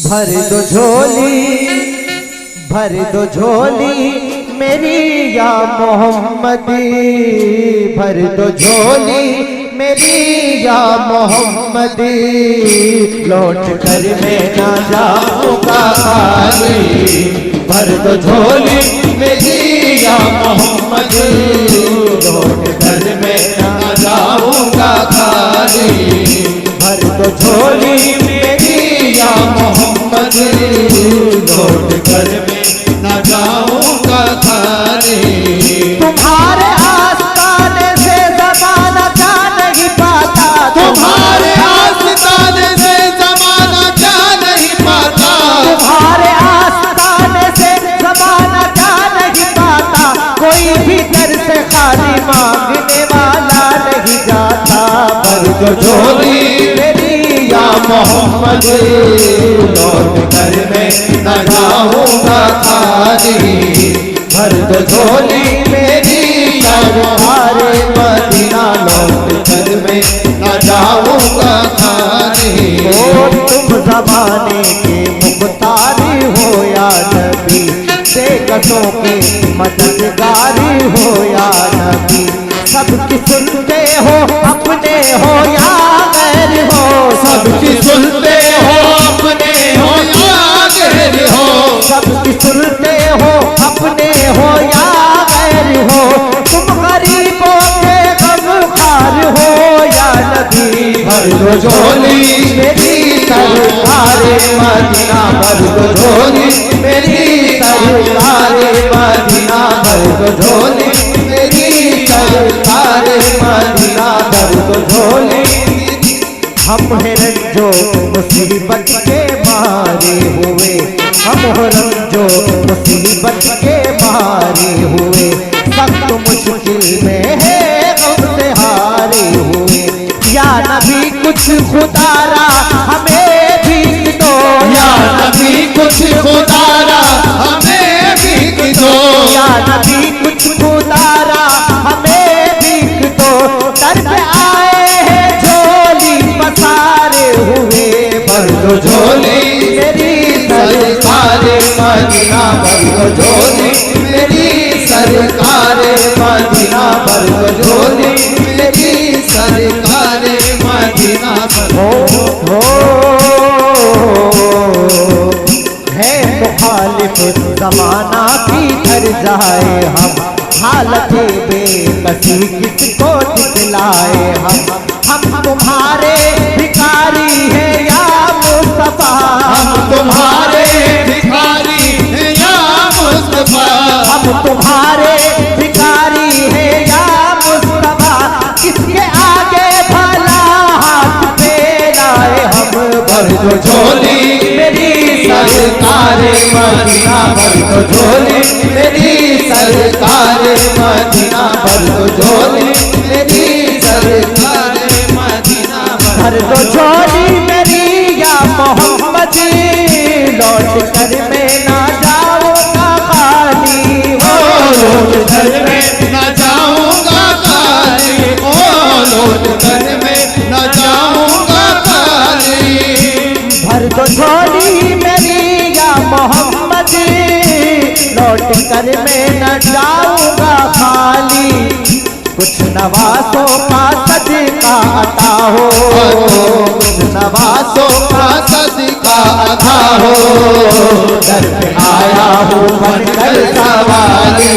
भर दो झोली मेरी या मोहम्मदी, भर दो झोली मेरी या मोहम्मदी, लौट कर मैं ना जाऊंगा खाली। भर दो झोली मेरी या मोहम्मदी, लौट कर मैं ना जाऊंगा खाली। भर दो झोली मेरी या मोहम्मदी, लौट कर मैं ना जाऊंगा खाली। तुम्हारे आस्ताने से ज़माना जा नहीं पाता, तुम्हारे आस्ताने से ज़माना जा नहीं पाता, तुम्हारे आस्ताने से ज़माना जा नहीं पाता। कोई भी दर से खाली मांगने वाला नहीं जाता। भर दो झोली मेरी या मोहम्मदी, लौट कर मैं न जाऊंगा खाली। भर दो झोली मेरी या तुम्हारे मदीना, लौट कर मैं न जाऊंगा खाली। ओ तुम ज़माने के मुख्तारी हो या नबी, बेकसों के मददगारी हो या नबी। सबकी सुनते हो अपने हो या गैर हो, सबकी सुनते हो अपने हो या गैर हो, सबकी सुनते हो अपने हो या गैर हो। तुम गरीबों के गमखार हो या नबी। भर दो झोली मेरी सरकारे मदीना, भर दो झोली मेरी सरकारे मदीना, भर दो झोली मेरी सरकारे मदीना, भर दो झोली। हम हैं रंजो मुसीबत के मारे हुए, हम हैं रंजो मुसीबत के मारे हुए। सख्त मुश्किल में है गम से हारे हुए। या नबी कुछ खुदारा हमें भी दो, या नबी कुछ खुदारा हमें भी दो, या नबी कुछ खुदारा हमें भी दो। दर पे आए हैं झोली पसारे हुए। भर दो झोली मेरी सरकारे मदीना, भर दो झोली मेरी सरकारे मदीना, भर दो झोली मेरी सरकारे मदीना। हो है मुखालिफ ज़माना की धर जाए हम, हालत बेबसी किसको दिखलाए हम तुम्हारे भिखारी हैं या मुस्तफा, हम तुम्हारे भिखारी हैं या मुस्तफा, हम तुम्हारे भिखारी हैं या मुस्तफा। किसके आगे भला हाथ फैलाए हम। भर दो झोली मेरी सरकारे मदीना, भर दो झोली मेरी सरकारे मदीना, भर दो झोली मेरी सरकारे मदीना। भर दो झोली मेरी या मोहम्मदी, लौट कर मैं ना जाऊंगा खाली। लौट कर मैं न जाऊंगा खाली, ओ लौट कर मैं न जाऊंगा खाली। भर दो झोली मेरी या मोहम्मदी, लौट कर मैं न जाऊंगा खाली। कुछ नवासों का सदका अता हो, कुछ नवासों का सदका अता हो। दर पे आया हूँ बनकर सवारी,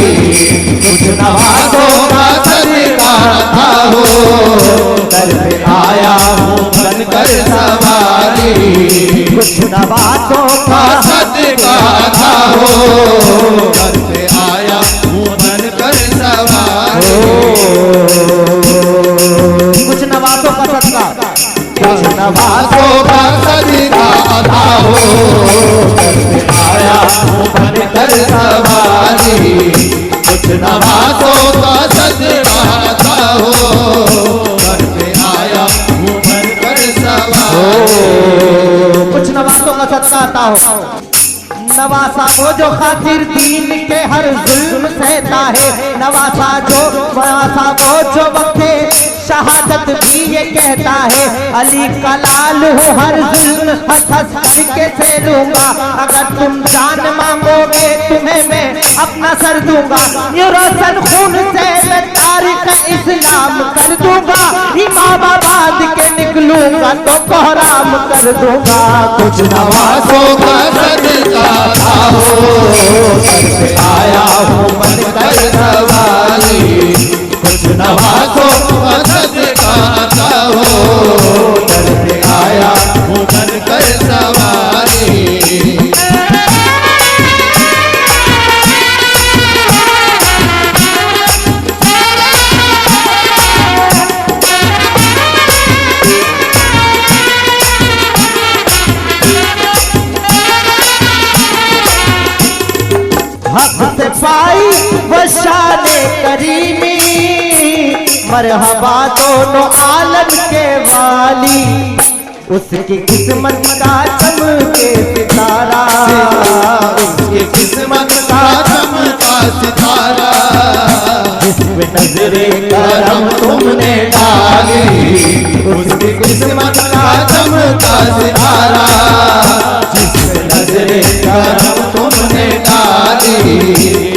कुछ नवासों का सदका अता हो। दर पे आया हूँ बनकर सवारी, कुछ नवासों का सदका अता हो। दर पे आया हूँ बनकर सवारी, कुछ नवासों का सदका, कुछ नवासों का सदका अता हो। दर पे आया हूँ बनकर सवारी, कुछ नवासों का सदका अता हो। दर पे आया हूँ बनकर सवारी, कुछ नवासों का सदका अता हो। नवासा वो जो खातिर दीन के हर जुल्म सहता है, नवासा वो जो वक्ते शहादत भी ये ये कहता है अली का लाल हो, हर जुल्म हंस हंस करके से लूंगा। अगर तुम जान मांगोगे तुम्हें मैं अपना सर दूंगा। ये रोशन खून से मैं तारीख इस्लाम कर दूंगा। इमामाबाद के निकलूंगा तो कोहराम कर दूंगा। कुछ नवाजों का सदका खाओ, सर पे आया हूँ मन कर सवारी। कुछ नवाजों का सदका खाओ, सर पे आया हूँ मन कर सवारी। हक से पाई वो शाने करीमी, मरहबा दोनों आलम के वाली। उसकी किस्मत का चमके सितारा, उसकी किस्मत का चमका सितारा। जिसमें नजरे करम तुमने डाली, उसकी किस्मत का चमका सितारा। जिसमें नजरे करम तुमने डाली।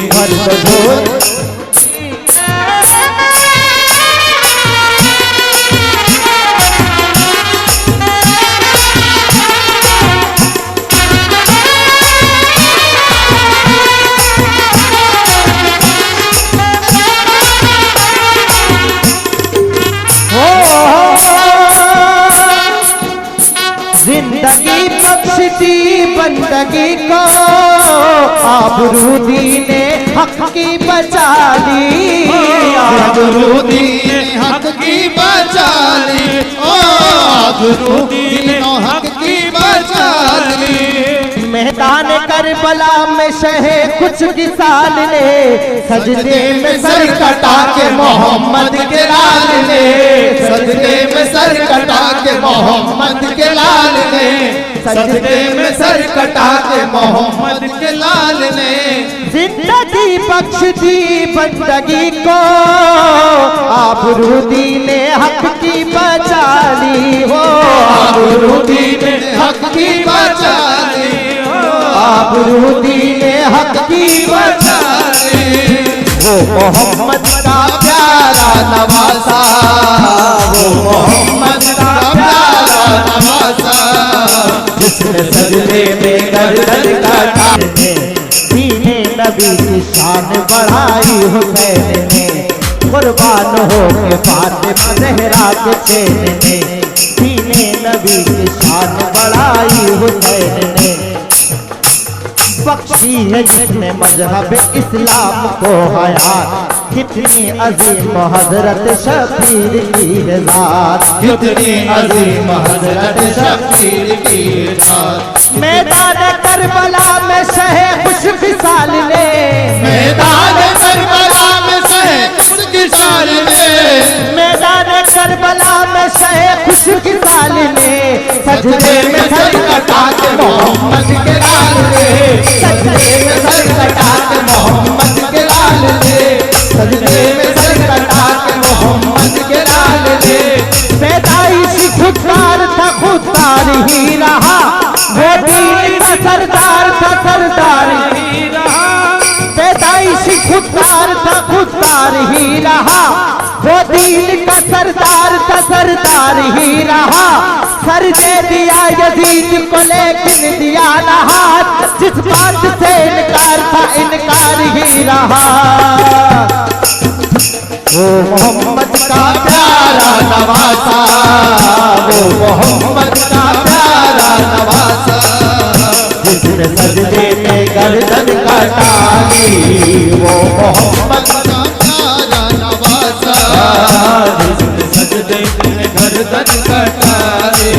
जिंदगी बख्शती बंदगी को, आबरू दीने हक की बचा ली। आबरू दीने हक की बचा ली। ओ आबरू दीने हक की बचा ली। मैदान करबला में शहे कुछ की साल ने, सजदे में सर कटा के मोहम्मद के लाल ने। सजदे में सर कटा के मोहम्मद के लाल ने। सजदे में सर कटा के मोहम्मद के लाल ने। जिंदगी बख्श दी बंदगी को, आबरू दीने हक की बचा ली हो। आबरू दीने हक की बचा ली। आबरू दीने हक की बचा ली। वो मोहम्मद का प्यारा नवासा, वो मोहम्मद का प्यारा नवासा। जिसने सजदे में गर्दन काटा, दीने नबी की शान बढ़ाई हुसैन ने। कुर्बान हो के फातिमा ज़हरा के चेहरे ने, दीने नबी की शान बढ़ाई हुसैन ने। बख्शी है जिसने मजहब इस्लाम को हयात, कितनी अजीम हजरत शबीर की है ज़ात। कितनी अजीम हजरत शबीर की ज़ात। मैदान करबला में शहे खुश विसाल ने। मैदान करबला में शहे खुश विसाल ने। मैदान करबला में शहे खुश विसाल ने। सजदे में सर कटा के मोहम्मद के लाल ने। सजदे में सर कटा के मोहम्मद के लाल ने। सजदे में सर कटा के मोहम्मद के लाल ने। पैदाइशी खुददार था खुददार ही रहा, वो दीन का सरदार था सरदार ही रहा। पैदाइशी खुददार था खुददार ही रहा, वो दीन का सरदार था सरदार ही रहा। सर दे दिया यजीद को लेकिन दिया ना हाथ, जिस बात से इनकार था इनकार ही रहा। वो मोहम्मद का प्यारा नवासा, वो मोहम्मद का प्यारा नवासा। जिसने सजदे में गर्दन कटा ली, वो मोहम्मद का प्यारा नवासा। जिसने सजदे में गर्दन कटा ली।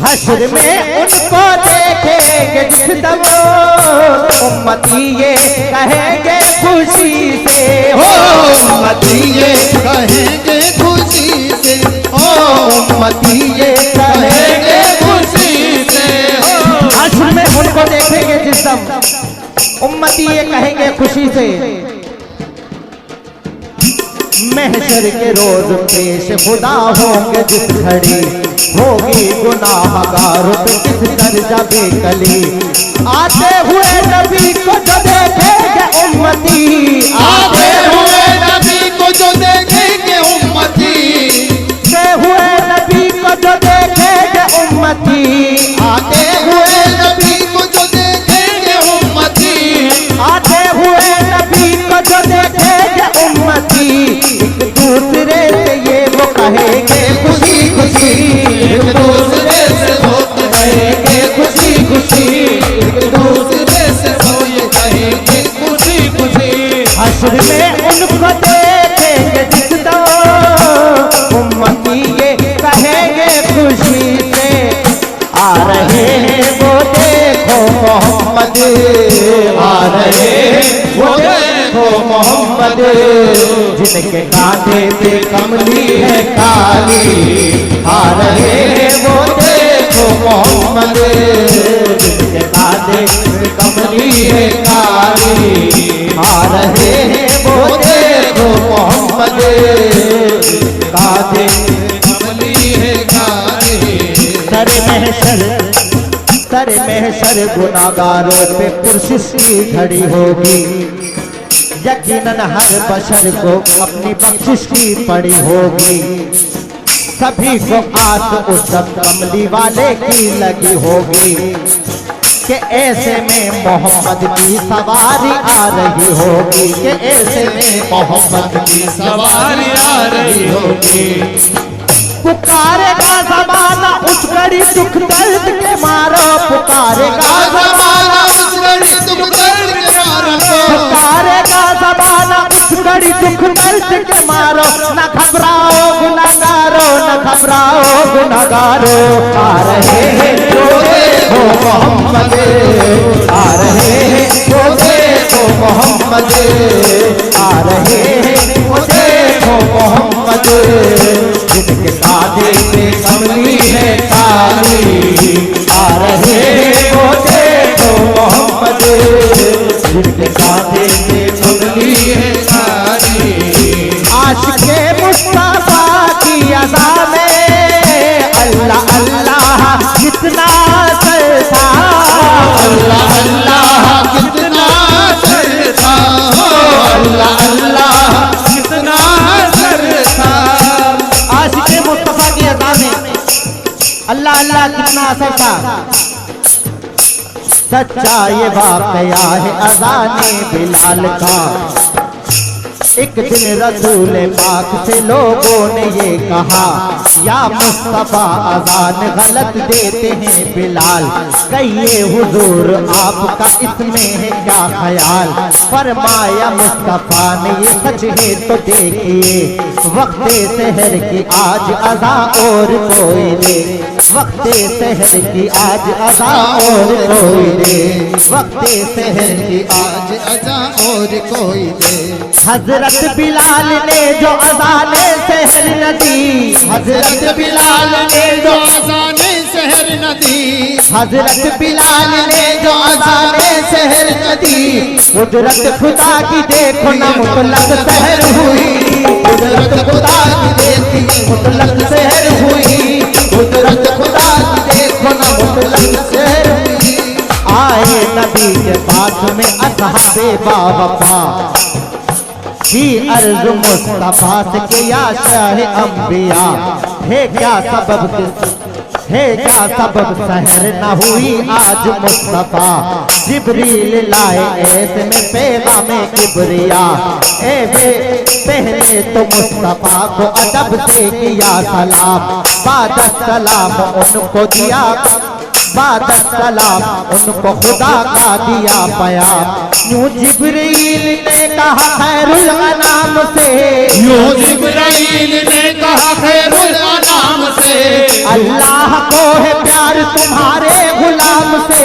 हश्र में उनको देखेंगे जिस दम, उम्मती ये कहेंगे खुशी से हो। उम्मती ये कहेंगे खुशी से हो। उम्मती ये कहेंगे खुशी से हो। हश्र में उनको देखेंगे जिस दम, उम्मती ये कहेंगे खुशी से। महशर के रोज पेश खुदा होंगे जिस घड़ी, होगी गुनाहगारों पे किस दर्जा बेकली। आते हुए नबी को जो देखेंगे उम्मती, आते हुए नबी को जो देखेंगे उम्मती, आते हुए नबी को जो देखेंगे उम्मती, आते हुए नबी को जो देखेंगे उम्मती, आते हुए नबी को जो देखेंगे उम्मती, एक दूसरे से ये वो कहेंगे खुशी खुशी, एक दूसरे से धोते कहेंगे खुशी खुशी, एक दूसरे से तो ये कहेंगे खुशी खुशी। हश्र में उनको देखेंगे जिस दो उम्मती, ये कहेंगे खुशी से आ रहे हैं वो देखो मोहम्मद, आ रहे वो देखो मोहम्मद, जिनके कांधे पे कमली है काली, आ रहे हैं वो देखो मोहम्मद, जिनके कांधे पे कमली है काली, आ रहे हैं वो देखो मोहम्मद, कांधे कमली है काली। सर महशर गुनाहगारों पे पुरसिश की घड़ी होगी, यकीनन हर बशर को अपनी बख्शिश की पड़ी होगी, सभी को आस उस कमली वाले की लगी होगी, कि ऐसे में मोहम्मद की सवारी आ रही होगी, कि ऐसे में मोहम्मद की सवारी आ रही होगी। पुकारेगा ज़माना उस घड़ी दुख दर्द के मारो, पुकारेगा ज़माना उस घड़ी दुख दर्द के मारो, पुकारेगा ज़माना उस घड़ी दुख दर्द के मारो, न घबराओ गुनाहगारो, न घबराओ गुनाहगारो, आ रहे हैं जो देखो मोहम्मद, आ रहे हैं जो देखो मोहम्मद, आ रहे हैं वो देखो मोहम्मद, जिनके कांधे पे कमली है काली, आ रहे हैं वो देखो मोहम्मद, जिनके कांधे पे कमली है काली। आशिके मुस्तफा की अज़ा में अल्लाह अल्लाह कितना चलता, अल्लाह अल्लाह कितना सरता, अल्लाह अल्लाह कितना सरता। आशिके मुस्तफा की अज़ा में अल्लाह अल्लाह कितना असर था। सच्चा ये वाक़या है अज़ाने बिलाल का, एक दिन रसूल पाक से लोगों ने ये कहा, या मुस्तफा अज़ान गलत देते हैं बिलाल, कहिए हुजूर आपका इसमें है क्या ख्याल। फरमाया मुस्तफा ने ये सच है तो देखिए, वक्ते सहर की आज अज़ा और कोई दे, वक्ते सहर की आज अज़ा और कोई दे, वक्ते सहर की आज अजा और कोई दे। हजरत बिलाल ने जो अज़ाने सहर न दी, हजरत बिलाल ने जो अज़ाने सहर न दी, हजरत बिलाल ने जो अज़ाने सहर न दी, कुदरत खुदा की देखो न मुतलक सहर हुई, कुदरत खुदा की देखी मुतलक सहर हुई, कुदरत खुदा की देखो न मुतलक सहर हुई। आए नबी के पास में असहाबे बावफा की अर्ज मुस्तफा से के या शाह अंबिया, है क्या सबब सहर न हुई आज मुस्तफा, जिब्रील लाए ऐसे में पैगाम किबरिया, ए वे पहले तो मुस्तफा को अदब से किया सलाम, बाद सलाम उनको दिया, बाद सलाम उनको खुदा का दिया पयाम। यूं जिब्रील ने कहा खैरुल अनाम से, यूं जिब्राइल ने कहा खैरुल अनाम से, अल्लाह को है प्यार तुम्हारे गुलाम से,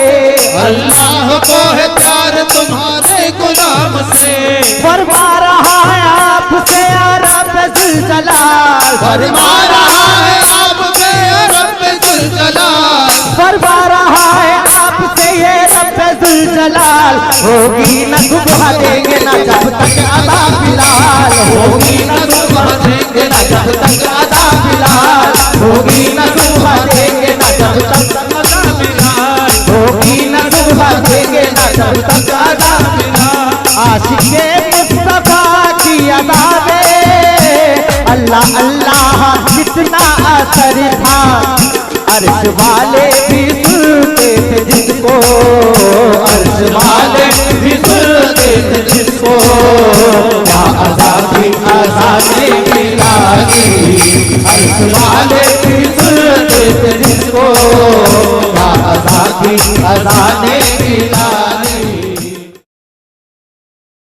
अल्लाह को है प्यार तुम्हारे गुलाम से। फरमा रहा है आपसे या रब जुल जलाल, फरमा रहा है आपसे रब जुल जलाल, फरमा रहा है आपसे ये रब जुल जलाल, होगी न सुबह देंगे ना जब तक अदा फिलहाल, होगी न सुबह देंगे ना जब तक अदा फिलहाल, होगी न सुबह देंगे ना जब तक अदा फिलहाल, होगी न सुबह देंगे ना जब तक अदा फिलहाल। आशिके मुस्तफा की अदा में अल्लाह अल्लाह कितना असर था, अर्श वाले भी सुनते थे जिसको, अर्श वाले भी सुनते थे जिसको, क्या अदा थी अदा ने की